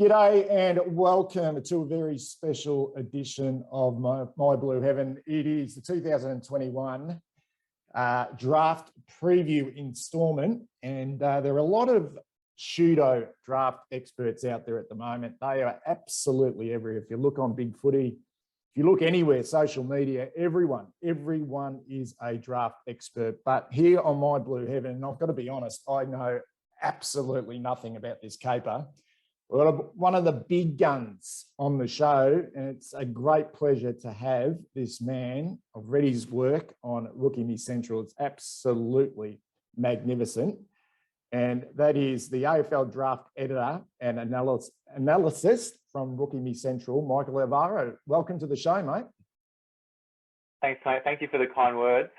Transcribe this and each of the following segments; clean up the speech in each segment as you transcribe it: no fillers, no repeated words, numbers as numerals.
G'day and welcome to a very special edition of My Blue Heaven. It is the 2021 draft preview instalment, and there are a lot of pseudo draft experts out there at the moment. They are absolutely everywhere. If you look on Big Footy, if you look anywhere, social media, everyone is a draft expert. But here on My Blue Heaven, and I've got to be honest, I know absolutely nothing about this caper. We've got one of the big guns on the show, and it's a great pleasure to have this man. I've read his work on Rookie Me Central. It's absolutely magnificent. And that is the AFL Draft Editor and Analyst from Rookie Me Central, Michael Alvaro. Welcome to the show, mate. Thanks, mate. Thank you for the kind words.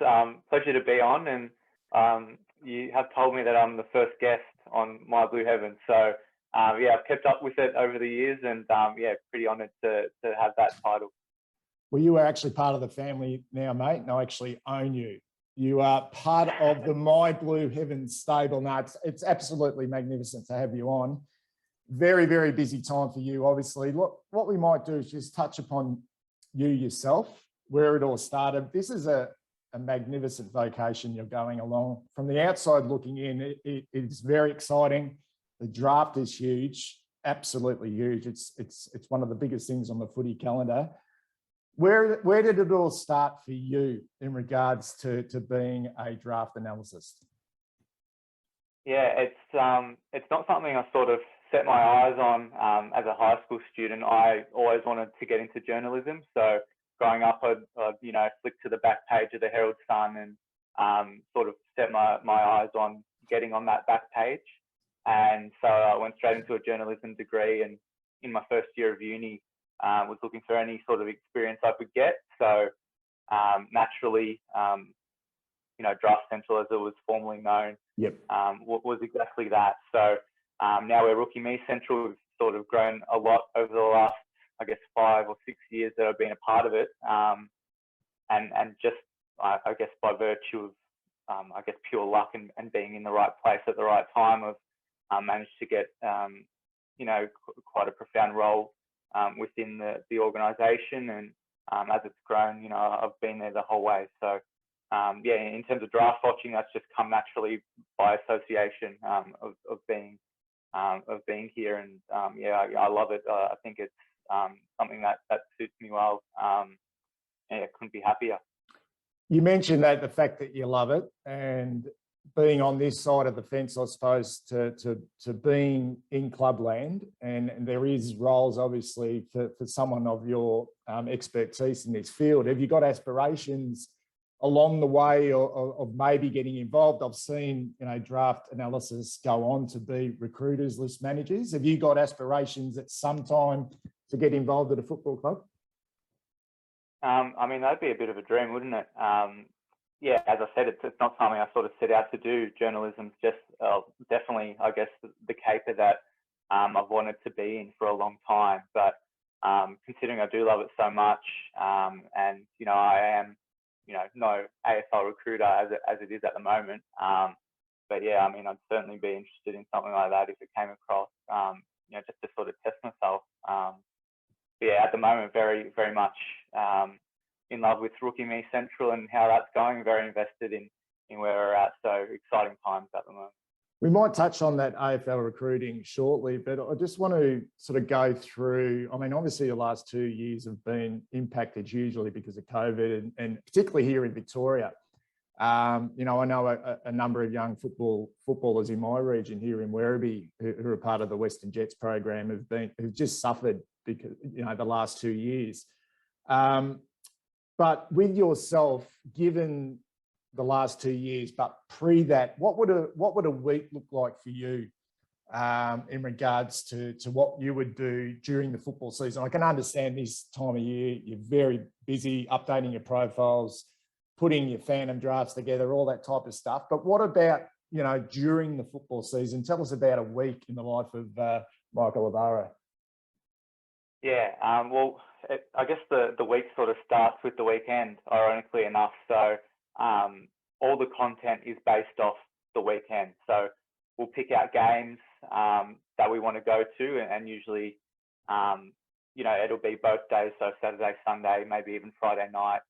Pleasure to be on. And you have told me that I'm the first guest on My Blue Heaven. So, yeah, I've kept up with it over the years, and yeah, pretty honoured to have that title. Well, you are actually part of the family now, mate, and I actually own you. You are part of the My Blue Heaven stable. Now, it's absolutely magnificent to have you on. Very, very busy time for you, obviously. Look, what we might do is just touch upon you yourself, where it all started. This is a magnificent vocation you're going along. From the outside looking in, it's very exciting. The draft is huge, absolutely huge. It's one of the biggest things on the footy calendar. Where did it all start for you in regards to being a draft analyst? Yeah, it's not something I sort of set my eyes on as a high school student. I always wanted to get into journalism. So growing up, I'd flick to the back page of the Herald Sun and sort of set my eyes on getting on that back page. And so I went straight into a journalism degree, and in my first year of uni, was looking for any sort of experience I could get. So naturally, Draft Central, as it was formerly known, was exactly that. So now we're Rookie Me Central. We've sort of grown a lot over the last, I guess, 5 or 6 years that I've been a part of it. And just, I guess, by virtue of, pure luck and being in the right place at the right time, I've managed to get, quite a profound role within the organisation. And as it's grown, I've been there the whole way. So, yeah, in terms of draft watching, that's just come naturally by association of being here. And yeah, I love it. I think it's something that suits me well. Yeah, couldn't be happier. You mentioned that the fact that you love it, and being on this side of the fence, I suppose, to being in clubland, and there is roles obviously for someone of your expertise in this field. Have you got aspirations along the way of maybe getting involved? I've seen, draft analysis go on to be recruiters, list managers. Have you got aspirations at some time to get involved at a football club? I mean, that'd be a bit of a dream, wouldn't it? Yeah, as I said, it's not something I sort of set out to do. Journalism's just definitely, I guess, the caper that I've wanted to be in for a long time. But considering I do love it so much, and I am, no AFL recruiter as it is at the moment. But yeah, I mean, I'd certainly be interested in something like that if it came across, just to sort of test myself. But yeah, at the moment, very, very much in love with Rookie Me Central and how that's going. Very invested in where we're at. So exciting times at the moment. We might touch on that AFL recruiting shortly, but I just want to sort of go through, I mean, obviously the last 2 years have been impacted hugely because of COVID, and particularly here in Victoria. I know a number of young footballers in my region here in Werribee who are part of the Western Jets program have just suffered because, the last 2 years. But with yourself, given the last 2 years, but pre that, what would a week look like for you in regards to what you would do during the football season? I can understand this time of year, you're very busy updating your profiles, putting your fandom drafts together, all that type of stuff. But what about, during the football season? Tell us about a week in the life of Michael Alvaro. Yeah, well, I guess the week sort of starts with the weekend, ironically enough. So all the content is based off the weekend. So we'll pick out games that we want to go to, and usually, you know, it'll be both days, so Saturday, Sunday, maybe even Friday night.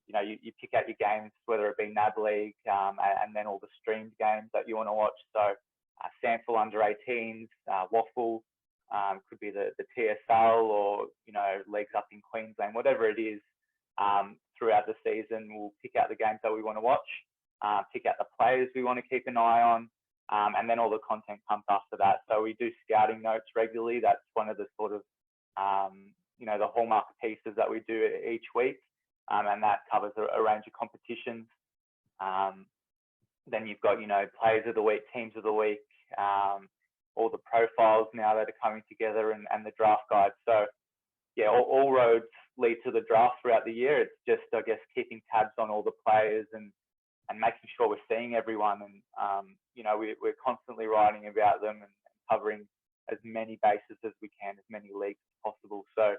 You know, you pick out your games, whether it be NAB League, and then all the streamed games that you want to watch. So Sample under 18s, Waffle, could be the TSL, or, you know, leagues up in Queensland, whatever it is. Throughout the season, we'll pick out the games that we want to watch, pick out the players we want to keep an eye on, and then all the content comes after that. So we do scouting notes regularly. That's one of the sort of, you know, the hallmark pieces that we do each week. And that covers a range of competitions. Then you've got, you know, players of the week, teams of the week, all the profiles now that are coming together, and the draft guide. So yeah, all roads lead to the draft throughout the year. It's just, I guess, keeping tabs on all the players and making sure we're seeing everyone. And, you know, we're constantly writing about them and covering as many bases as we can, as many leagues as possible. So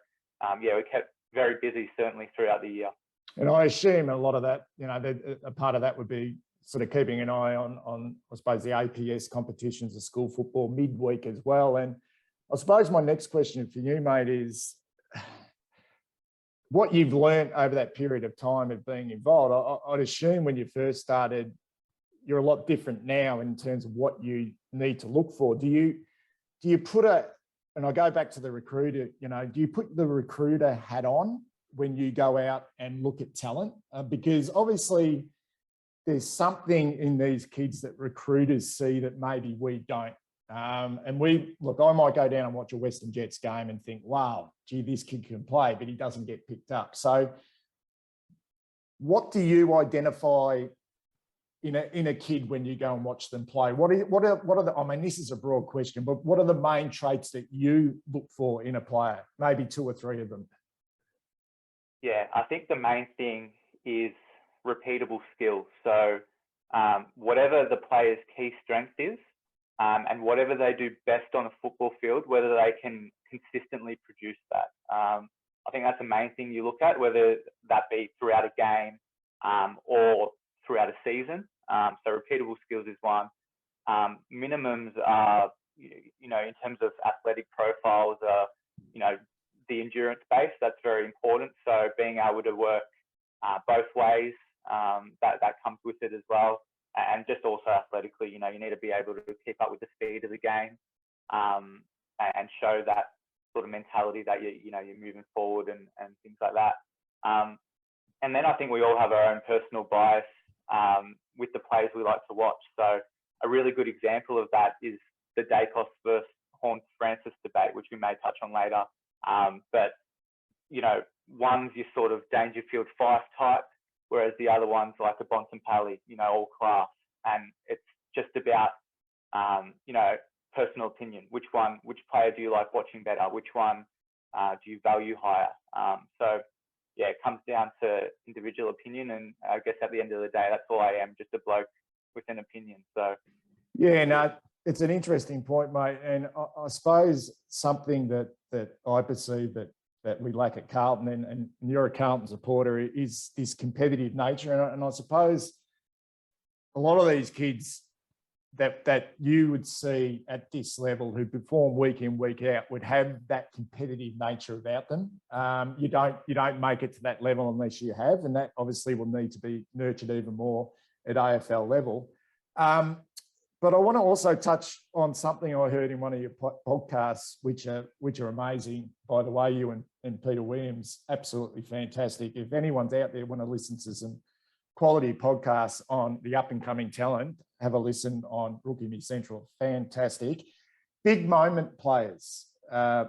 yeah, we kept very busy, certainly throughout the year. And I assume a lot of that, you know, a part of that would be sort of keeping an eye on I suppose, the APS competitions, the school football midweek as well. And I suppose my next question for you, mate, is what you've learned over that period of time of being involved. I'd assume when you first started, you're a lot different now in terms of what you need to look for. Do you put and I go back to the recruiter, you know, do you put the recruiter hat on when you go out and look at talent? Because obviously there's something in these kids that recruiters see that maybe we don't. And I might go down and watch a Western Jets game and think, wow, gee, this kid can play, but he doesn't get picked up. So what do you identify in a kid when you go and watch them play? What are the, I mean, this is a broad question, but what are the main traits that you look for in a player? Maybe 2 or 3 of them. Yeah, I think the main thing is repeatable skills. So whatever the player's key strength is, and whatever they do best on a football field, whether they can consistently produce that. I think that's the main thing you look at, whether that be throughout a game or throughout a season. So repeatable skills is one. Minimums are, you know, in terms of athletic profiles, you know, the endurance base, that's very important. So being able to work both ways, that comes with it as well. And just also athletically, you know, you need to be able to keep up with the speed of the game, and show that sort of mentality that you're moving forward and things like that. And then I think we all have our own personal bias with the players we like to watch. So a really good example of that is the Dacos versus Horn-Francis debate, which we may touch on later. But, you know, one's your sort of Dangerfield Fife type, whereas the other one's like a Bontempelli, you know, all class. And it's just about, you know, personal opinion. Which player do you like watching better? Which one do you value higher? So, yeah, it comes down to individual opinion. And I guess at the end of the day, that's all I am, just a bloke with an opinion. So, yeah, no, it's an interesting point, mate. And I suppose something that I perceive that we lack at Carlton, and you're a Carlton supporter, is this competitive nature. And I suppose a lot of these kids that you would see at this level who perform week in, week out would have that competitive nature about them. You don't make it to that level unless you have, and that obviously will need to be nurtured even more at AFL level. But I want to also touch on something I heard in one of your podcasts, which are amazing. By the way, you and Peter Williams, absolutely fantastic. If anyone's out there want to listen to some quality podcasts on the up-and-coming talent, have a listen on Rookie Me Central. Fantastic. Big moment players,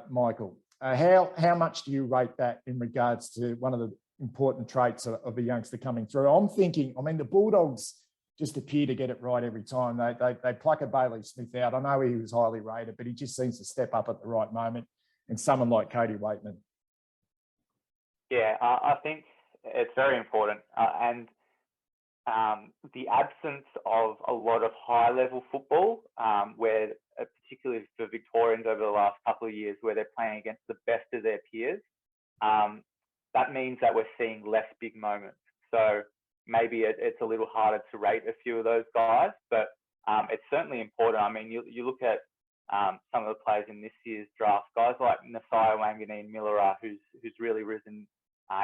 Michael. How much do you rate that in regards to one of the important traits of a youngster coming through? I'm thinking, I mean, the Bulldogs just appear to get it right every time. They pluck a Bailey Smith out. I know he was highly rated, but he just seems to step up at the right moment. And someone like Cody Waitman. Yeah, I think it's very important. And the absence of a lot of high-level football, where particularly for Victorians over the last couple of years, where they're playing against the best of their peers, that means that we're seeing less big moments. So maybe it's a little harder to rate a few of those guys, but it's certainly important. I mean, you look at some of the players in this year's draft, guys like Nasiah Wanganeen-Milera, who's really risen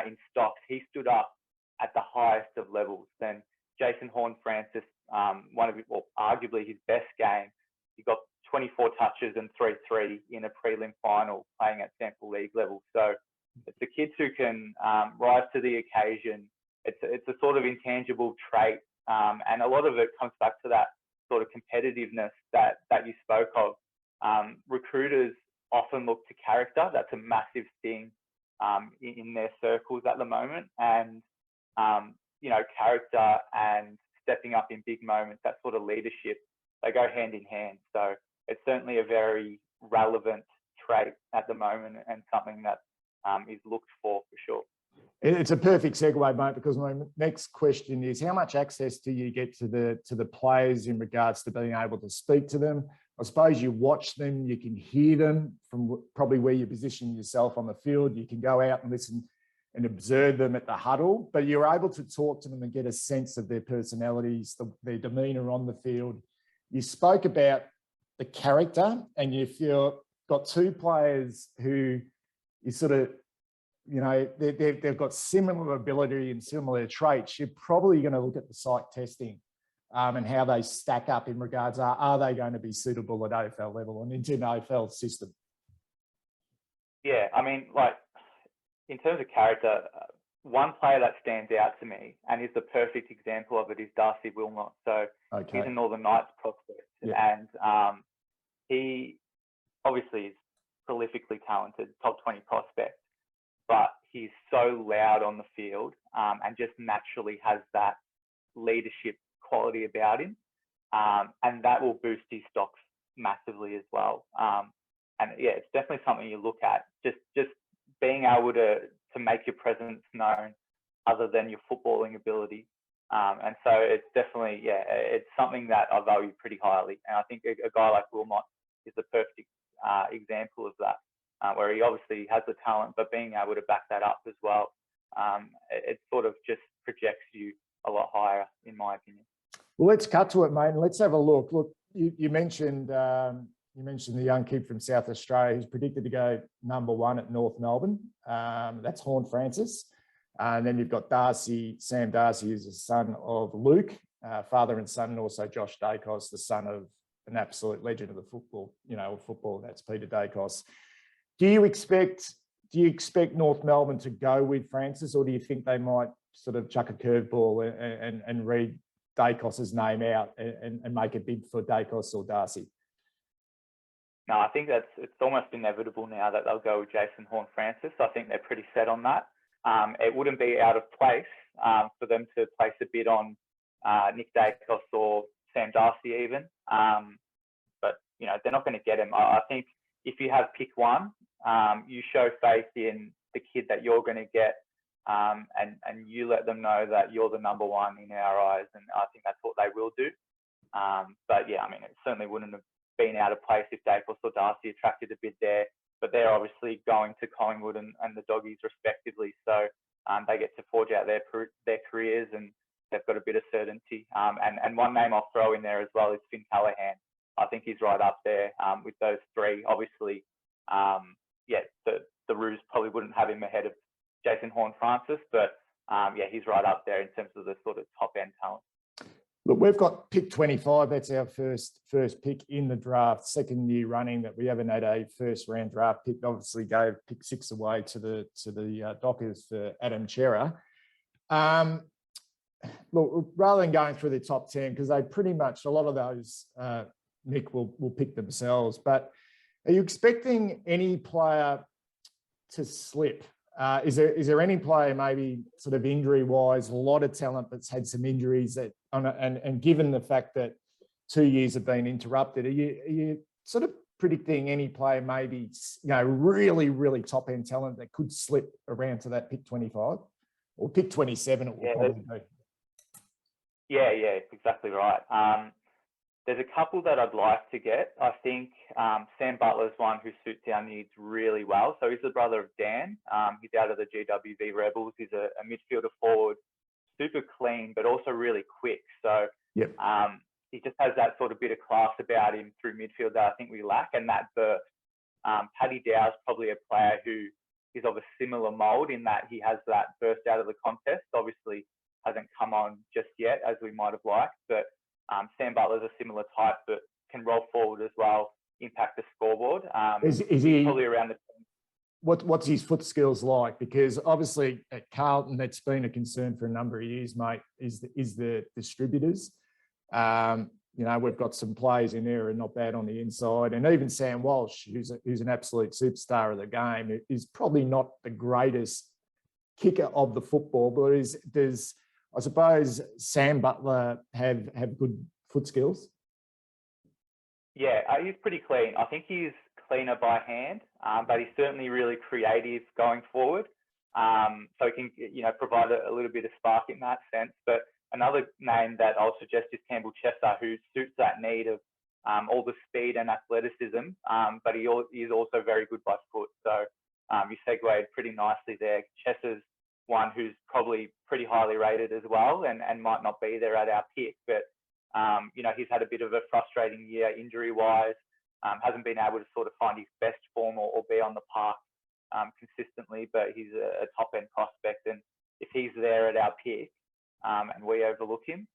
in stocks. He stood up at the highest of levels. Then Jason Horne-Francis, arguably his best game, he got 24 touches and 3-3 in a prelim final playing at Sample League level. So it's the kids who can rise to the occasion. It's a sort of intangible trait, and a lot of it comes back to that sort of competitiveness that you spoke of. Recruiters often look to character. That's a massive thing in their circles at the moment, and character and stepping up in big moments, that sort of leadership, they go hand in hand. So it's certainly a very relevant trait at the moment, and something that is looked for sure. It's a perfect segue, mate, because my next question is, how much access do you get to the players in regards to being able to speak to them? I suppose you watch them, you can hear them from probably where you position yourself on the field. You can go out and listen and observe them at the huddle, but you're able to talk to them and get a sense of their personalities, their demeanour on the field. You spoke about the character, and if you've got two players who you sort of, they've got similar ability and similar traits, you're probably going to look at the psych testing and how they stack up in regards to, are they going to be suitable at AFL level and into an AFL system? Yeah, I mean, like, in terms of character, one player that stands out to me and is the perfect example of it is Darcy Wilmot. So he's a Northern Knights prospect, and he obviously is prolifically talented, top 20 prospect, but he's so loud on the field and just naturally has that leadership quality about him, and that will boost his stocks massively as well. And yeah, it's definitely something you look at, just being able to make your presence known other than your footballing ability. And so it's definitely, it's something that I value pretty highly. And I think a guy like Wilmot is the perfect example of that, where he obviously has the talent, but being able to back that up as well, it sort of just projects you a lot higher, in my opinion. Well, let's cut to it, mate, and let's have a look. Look, you mentioned the young kid from South Australia who's predicted to go #1 at North Melbourne. That's Horne-Francis. And then you've got Sam Darcy, who's the son of Luke, father and son, and also Josh Dacos, the son of an absolute legend of the football, that's Peter Dacos. Do you expect North Melbourne to go with Francis, or do you think they might sort of chuck a curveball and read Dacos's name out and make a bid for Dacos or Darcy? No, I think it's almost inevitable now that they'll go with Jason Horne-Francis. I think they're pretty set on that. It wouldn't be out of place for them to place a bid on Nick Dacos or Sam Darcy even. But, they're not going to get him. I think if you have pick one, you show faith in the kid that you're going to get, and you let them know that you're the #1 in our eyes. And I think that's what they will do. But yeah, I mean, it certainly wouldn't have been out of place if Dacos or Darcy attracted a bid there, but they're obviously going to Collingwood and the Doggies respectively, so they get to forge out their careers, and they've got a bit of certainty. And one name I'll throw in there as well is Finn Callaghan. I think he's right up there with those three. Obviously, the Roos probably wouldn't have him ahead of Jason Horne-Francis, but he's right up there in terms of the sort of top end talent. Look, we've got pick 25. That's our first pick in the draft, second year running that we haven't had a first round draft pick. Obviously, gave pick 6 away to the Dockers for Adam Chera. Look, rather than going through the top 10, because they pretty much, a lot of those Mick will pick themselves. But are you expecting any player to slip? Is there any player maybe sort of injury wise, a lot of talent that's had some injuries that, and given the fact that 2 years have been interrupted, are you sort of predicting any player maybe, really, really top end talent that could slip around to that pick 25 or pick 27? It will probably be. Yeah, exactly right. There's a couple that I'd like to get. I think Sam Butler's one who suits our needs really well. So he's the brother of Dan. He's out of the GWV Rebels. He's a midfielder forward, super clean, but also really quick. So he just has that sort of bit of class about him through midfield that I think we lack, and that burst. Paddy Dow's probably a player who is of a similar mould in that he has that burst out of the contest. Obviously, hasn't come on just yet as we might have liked, but Sam Butler's a similar type that can roll forward as well, impact the scoreboard. Is he probably around the? What's his foot skills like? Because obviously at Carlton, that's been a concern for a number of years, mate, is the distributors. We've got some players in there who are not bad on the inside. And even Sam Walsh, who's an absolute superstar of the game, is probably not the greatest kicker of the football, but does I suppose Sam Butler have good foot skills? Yeah, he's pretty clean. I think he's cleaner by hand, but he's certainly really creative going forward. So he can, provide a little bit of spark in that sense. But another name that I'll suggest is Campbell Chesser, who suits that need of all the speed and athleticism, but he is also very good by foot. So you segued pretty nicely there. Chesser's one who's probably pretty highly rated as well and might not be there at our pick, but he's had a bit of a frustrating year injury-wise, hasn't been able to sort of find his best form or be on the park consistently, but he's a top-end prospect, and if he's there at our pick and we overlook him,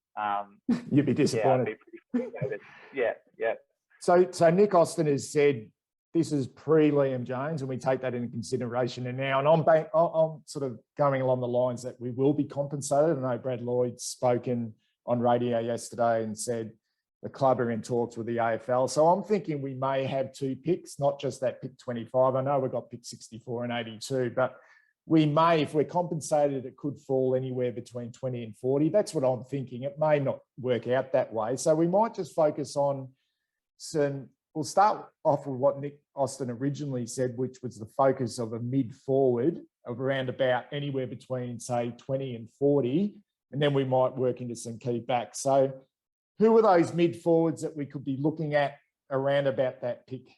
you'd be disappointed. Yeah, I'd be pretty frustrated. Yeah. So Nick Austin has said this is pre-Liam Jones, and we take that into consideration. And now, and I'm sort of going along the lines that we will be compensated. I know Brad Lloyd's spoken on radio yesterday and said the club are in talks with the AFL. So I'm thinking we may have two picks, not just that pick 25. I know we've got pick 64 and 82, but we may, if we're compensated, it could fall anywhere between 20 and 40. That's what I'm thinking. It may not work out that way. So we might just focus on we'll start off with what Nick Austin originally said, which was the focus of a mid-forward of around about anywhere between, say, 20 and 40, and then we might work into some key backs. So who are those mid-forwards that we could be looking at around about that pick?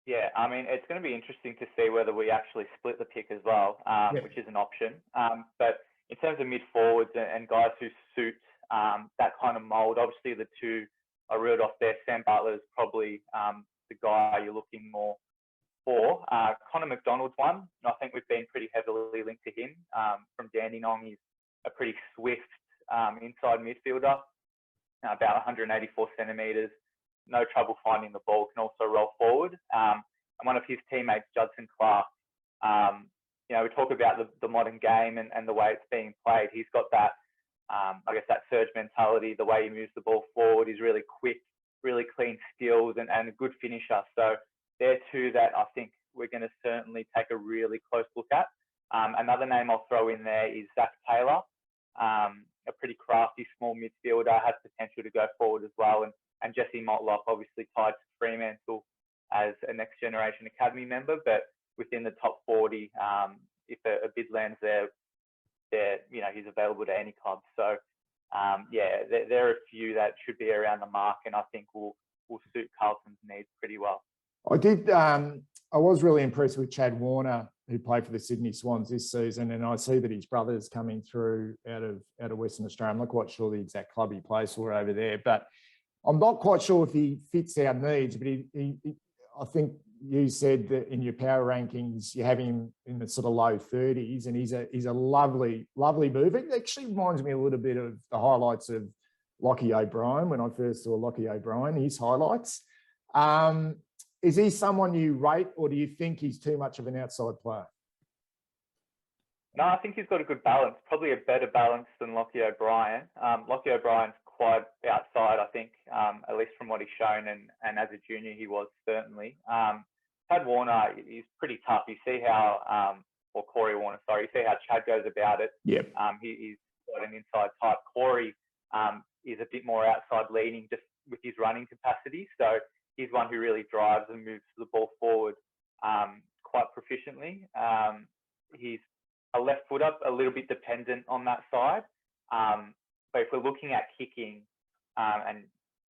Yeah, I mean, it's going to be interesting to see whether we actually split the pick as well, which is an option. But in terms of mid-forwards and guys who suit that kind of mould, obviously the two I reeled off there. Sam Butler is probably the guy you're looking more for. Connor McDonald's one. I think we've been pretty heavily linked to him from Dandenong. He's a pretty swift inside midfielder, about 184 centimetres. No trouble finding the ball, can also roll forward. And one of his teammates, Judson Clark, we talk about the modern game and the way it's being played. He's got that, that surge mentality, the way he moves the ball forward. He's really quick, really clean skills and a good finisher. So they're two that I think we're going to certainly take a really close look at. Another name I'll throw in there is Zach Taylor, a pretty crafty small midfielder, has potential to go forward as well. And Jesse Motlock, obviously tied to Fremantle as a next generation academy member, but within the top 40, if a bid lands there, he's available to any club. So there are a few that should be around the mark, and I think will suit Carlton's needs pretty well. I was really impressed with Chad Warner, who played for the Sydney Swans this season, and I see that his brother's coming through out of Western Australia. I'm not quite sure the exact club he plays for over there, but I'm not quite sure if he fits our needs. But I think you said that in your power rankings, you have him in the sort of low 30s, and he's a lovely mover. It actually reminds me a little bit of the highlights of Lockie O'Brien when I first saw Lockie O'Brien, his highlights. Is he someone you rate, or do you think he's too much of an outside player? No, I think he's got a good balance, probably a better balance than Lockie O'Brien. Lockie O'Brien's quite outside, I think, at least from what he's shown, and as a junior he was certainly. Chad Warner is pretty tough. You see how, or Corey Warner, sorry, you see how Chad goes about it. Yep. He's got an inside type. Corey is a bit more outside leaning just with his running capacity. So he's one who really drives and moves the ball forward quite proficiently. He's a left footer, a little bit dependent on that side. But if we're looking at kicking, and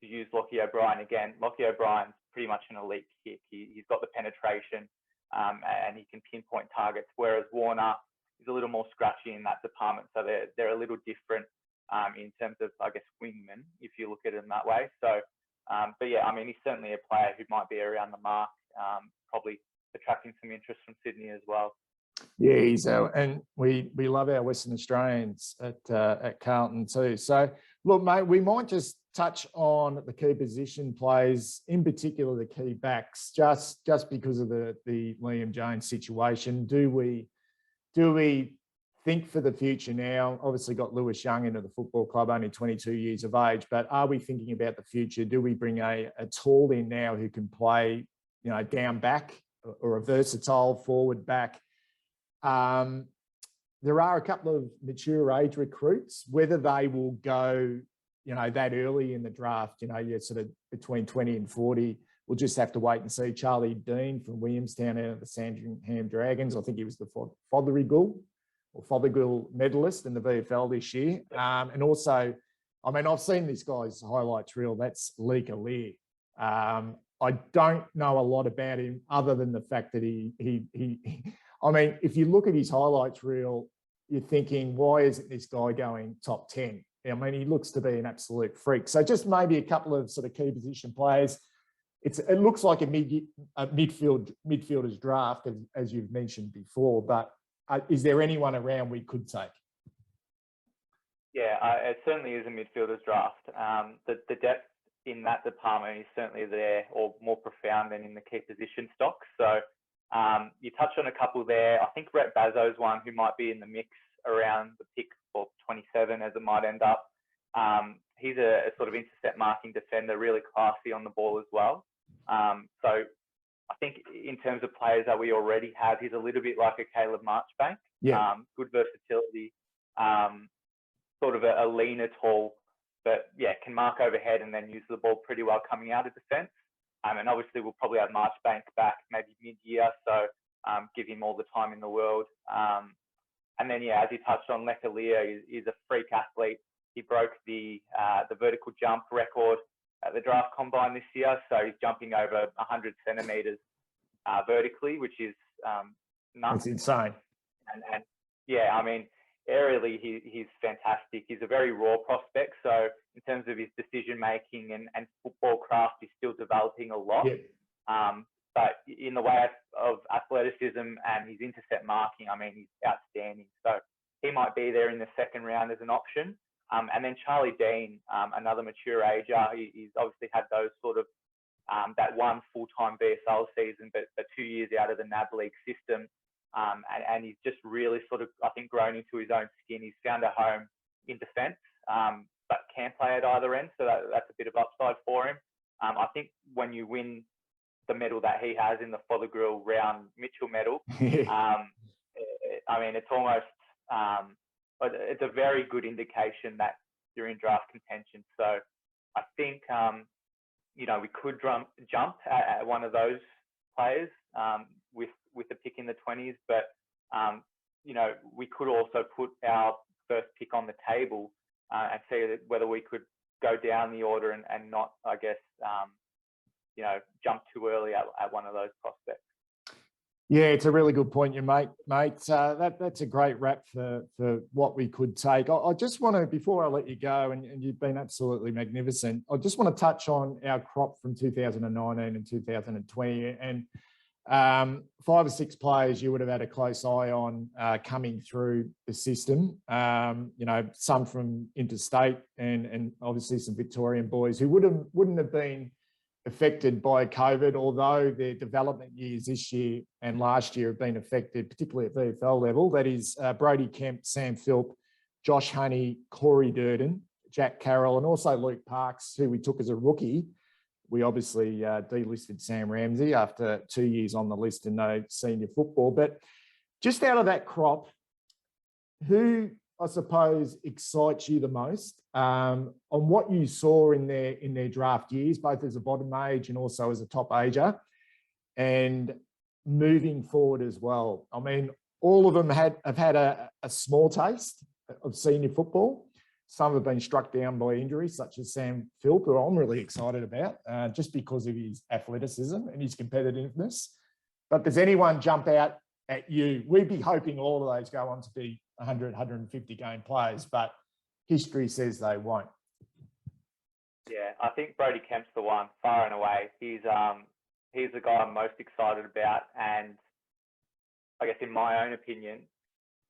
to use Lockie O'Brien again, Lockie O'Brien's pretty much an elite kick. He's got the penetration and he can pinpoint targets, whereas Warner is a little more scratchy in that department. So they're a little different in terms of, I guess, wingman, if you look at it in that way. So, but yeah, I mean, he's certainly a player who might be around the mark, probably attracting some interest from Sydney as well. Yeah, he's and we love our Western Australians at Carlton too. So look, mate, we might just touch on the key position plays, in particular the key backs, just because of the Liam Jones situation. Do we think for the future now? Obviously got Lewis Young into the football club, only 22 years of age, but are we thinking about the future? Do we bring a tall in now who can play, you know, down back or a versatile forward back? There are a couple of mature age recruits. Whether they will go, you know, that early in the draft, you know, you're sort of between 20 and 40, we'll just have to wait and see. Charlie Dean from Williamstown out of the Sandringham Dragons, I think he was the Fothergill medalist in the VFL this year. And also, I mean, I've seen this guy's highlights reel. That's Leek Lear. I don't know a lot about him other than the fact that he I mean, if you look at his highlights reel, you're thinking, why isn't this guy going top 10? I mean, he looks to be an absolute freak. So just maybe a couple of sort of key position players. It looks like a midfielder's draft, as you've mentioned before, but is there anyone around we could take? Yeah, it certainly is a midfielder's draft. The depth in that department is certainly there, or more profound than in the key position stocks. So you touched on a couple there. I think Brett Bazzo's one who might be in the mix around the pick for 27 as it might end up. He's a sort of intercept marking defender, really classy on the ball as well. So I think in terms of players that we already have, he's a little bit like a Caleb Marchbank. Yeah. Good versatility, sort of a leaner tall, but yeah, can mark overhead and then use the ball pretty well coming out of defence. And obviously we'll probably have Marchbank back maybe mid-year, so give him all the time in the world. And then, yeah, as you touched on, Lekalia is a freak athlete. He broke the vertical jump record at the draft combine this year, so he's jumping over 100 centimetres vertically, which is nuts. That's insane. And yeah, I mean, aerially, he's fantastic. He's a very raw prospect. So in terms of his decision making and football craft, he's still developing a lot. Yeah. But in the way of athleticism and his intercept marking, I mean, he's outstanding. So he might be there in the second round as an option. And then Charlie Dean, another mature ager. He's obviously had those sort of that one full-time VSL season, but 2 years out of the NAB League system. And he's just really sort of, I think, grown into his own skin. He's found a home in defence, but can play at either end. So that's a bit of upside for him. I think when you win the medal that he has in the Fothergill Round Mitchell medal, I mean, it's almost, it's a very good indication that you're in draft contention. So I think, you know, we could jump at one of those players with a pick in the 20s, but you know, we could also put our first pick on the table and see whether we could go down the order and not, I guess, you know, jump too early at one of those prospects. Yeah, it's a really good point you make, mate. That's a great wrap for what we could take. I just want to, before I let you go, and you've been absolutely magnificent, I just want to touch on our crop from 2019 and 2020. And 5 or 6 players you would have had a close eye on coming through the system. You know, some from interstate and obviously some Victorian boys who wouldn't have been affected by COVID, although their development years this year and last year have been affected, particularly at VFL level. That is Brody Kemp, Sam Philp, Josh Honey, Corey Durden, Jack Carroll, and also Luke Parks, who we took as a rookie. We obviously delisted Sam Ramsey after 2 years on the list and no senior football. But just out of that crop, who, I suppose, excites you the most on what you saw in their draft years, both as a bottom age and also as a top ager, and moving forward as well? I mean, all of them have had a small taste of senior football. Some have been struck down by injuries, such as Sam Philp, who I'm really excited about, just because of his athleticism and his competitiveness. But does anyone jump out at you? We'd be hoping all of those go on to be 100, 150 game players, but history says they won't. Yeah, I think Brody Kemp's the one, far and away. He's the guy I'm most excited about, and I guess in my own opinion,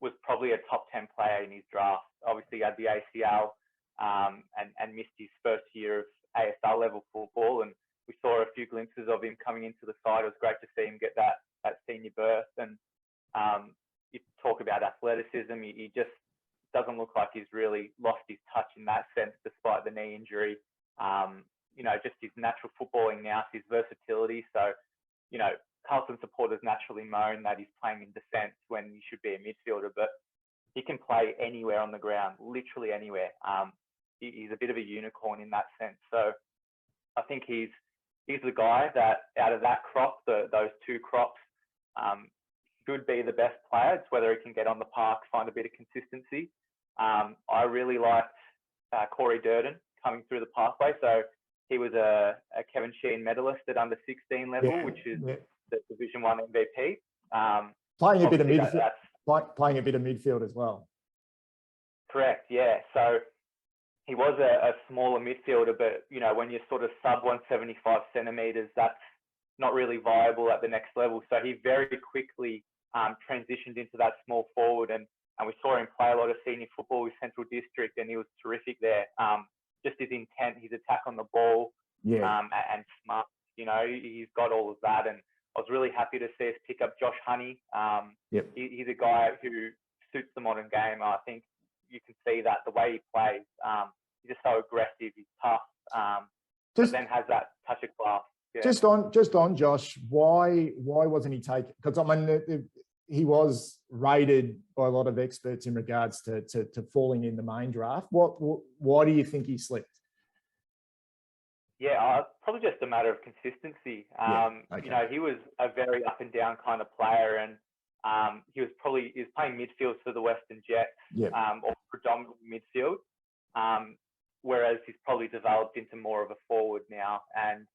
was probably a top 10 player in his draft. Obviously, he had the ACL and missed his first year of AFL level football, and we saw a few glimpses of him coming into the side. It was great to see him get that senior berth, and you talk about athleticism, he just doesn't look like he's really lost his touch in that sense, despite the knee injury. Just his natural footballing now, his versatility. So, Carlton supporters naturally moan that he's playing in defence when he should be a midfielder, but he can play anywhere on the ground, literally anywhere. He's a bit of a unicorn in that sense. So I think he's the guy that out of that crop, those two crops, should be the best player. It's whether he can get on the park, find a bit of consistency. I really liked Corey Durden coming through the pathway. So he was a Kevin Sheehan medalist at under 16 level, which is the Division 1 MVP. Playing a bit of midfield, playing a bit of midfield as well. Correct, yeah. So he was a smaller midfielder, but when you're sort of sub 175 centimeters, that's not really viable at the next level. So he very quickly transitioned into that small forward, and we saw him play a lot of senior football with Central District, and he was terrific there. Just his intent, his attack on the ball, and smart. He's got all of that, and I was really happy to see us pick up Josh Honey. He's a guy who suits the modern game. I think you can see that the way he plays. He's just so aggressive. He's tough, but then has that touch of class. Yeah. Just on Josh, why wasn't he taken? Because I mean, he was rated by a lot of experts in regards to falling in the main draft. Why do you think he slipped? Yeah, probably just a matter of consistency. He was a very up and down kind of player, and he was playing midfield for the Western Jets, or predominantly midfield. Whereas he's probably developed into more of a forward now. And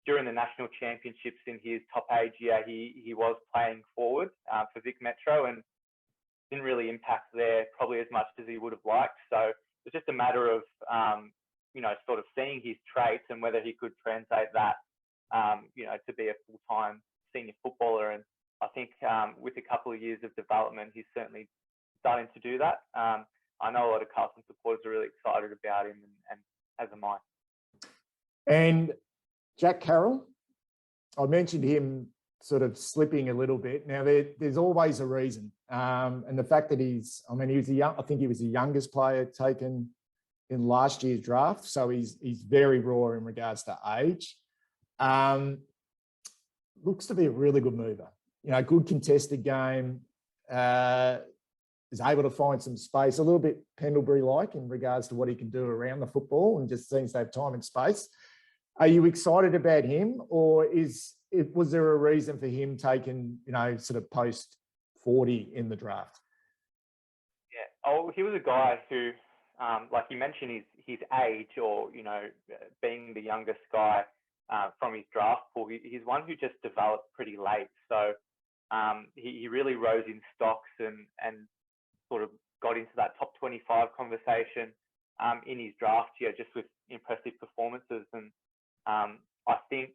during the national championships in his top age year, he was playing forward for Vic Metro, and didn't really impact there probably as much as he would have liked. So it's just a matter of sort of seeing his traits and whether he could translate that to be a full-time senior footballer. And I think with a couple of years of development, he's certainly starting to do that. I know a lot of Carlton supporters are really excited about him, and as am I. And Jack Carroll, I mentioned him sort of slipping a little bit. Now, there's always a reason. And the fact that I think he was the youngest player taken in last year's draft. So he's very raw in regards to age. Looks to be a really good mover. Good contested game. Is able to find some space, a little bit Pendlebury-like in regards to what he can do around the football, and just seems to have time and space. Are you excited about him, or was there a reason for him taken, sort of post 40 in the draft? Yeah. Oh, he was a guy who, like you mentioned, his age, or being the youngest guy from his draft pool, he's one who just developed pretty late. So he really rose in stocks and sort of got into that top 25 conversation in his draft year, just with impressive performances. And I think,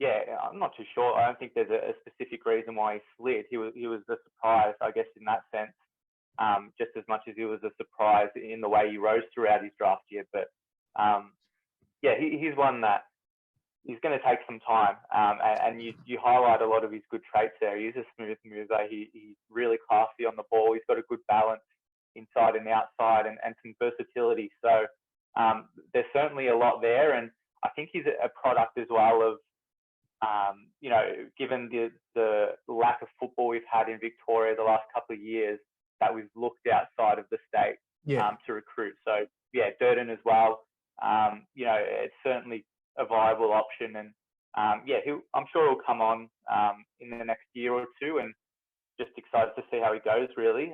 I'm not too sure. I don't think there's a specific reason why he slid. He was a surprise, I guess, in that sense, just as much as he was a surprise in the way he rose throughout his draft year. But he's one that he's going to take some time. And you highlight a lot of his good traits there. He's a smooth mover. He's really classy on the ball. He's got a good balance inside and outside, and some versatility. So there's certainly a lot there. And I think he's a product as well of, given the lack of football we've had in Victoria the last couple of years, that we've looked outside of the state to recruit. So, Durden as well. It's certainly a viable option, and I'm sure he'll come on in the next year or two, and just excited to see how he goes. Really,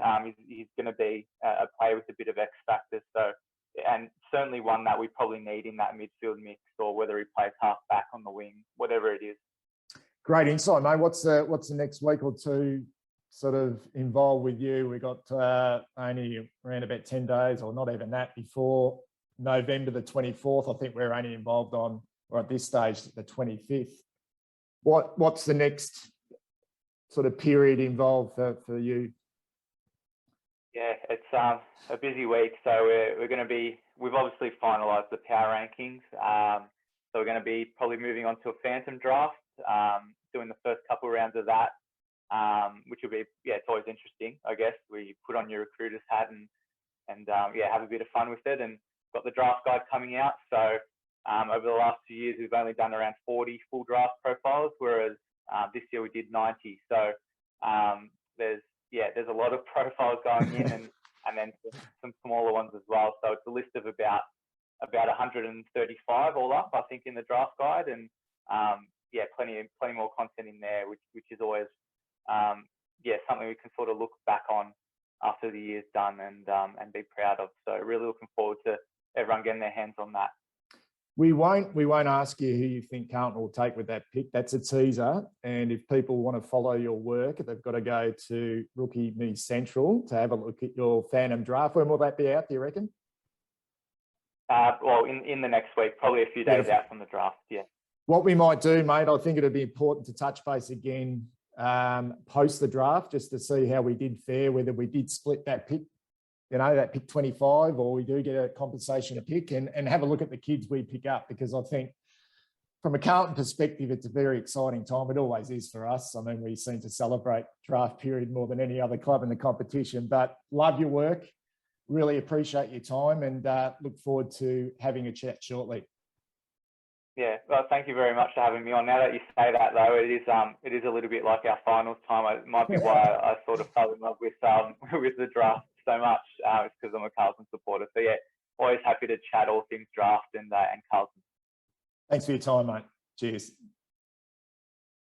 he's going to be a player with a bit of X factor. So, and certainly one that we probably need in that midfield mix, or whether he plays half back on the wing, whatever it is. Great insight, mate. What's the next week or two sort of involved with you. We got only around about 10 days, or not even that, before November the 24th. I think we're only involved on, or at this stage, the 25th. What's the next sort of period involved for you? Yeah, it's a busy week. So we're going to be, we've obviously finalised the power rankings. So we're going to be probably moving on to a phantom draft, doing the first couple rounds of that, which will be, yeah, it's always interesting, I guess. We put on your recruiter's hat and yeah, have a bit of fun with it, and got the draft guide coming out. So over the last 2 years, we've only done around 40 full draft profiles, whereas this year we did 90. So there's a lot of profiles going in, and then some smaller ones as well. So it's a list of about 135 all up, I think, in the draft guide, and yeah, plenty more content in there, which is always yeah, something we can sort of look back on after the year's done and be proud of. So really looking forward to everyone getting their hands on that. We won't ask you who you think Carlton will take with that pick. That's a teaser. And if people want to follow your work, they've got to go to Rookie Me Central to have a look at your Phantom Draft. When will that be out, do you reckon? Well, in the next week, probably a few days out from the draft, yeah. What we might do, mate, I think it'd be important to touch base again post the draft, just to see how we did fare, whether we did split that pick, you know, that pick 25, or we do get a compensation pick, and have a look at the kids we pick up, because I think from a Carlton perspective, it's a very exciting time. It always is for us. I mean, we seem to celebrate draft period more than any other club in the competition, but love your work. Really appreciate your time, and look forward to having a chat shortly. Yeah, well, thank you very much for having me on. Now that you say that, though, it is a little bit like our finals time. It might be why I sort of fell in love with the draft so much. It's because I'm a Carlton supporter. So yeah, always happy to chat all things draft and Carlton. Thanks for your time, mate. Cheers.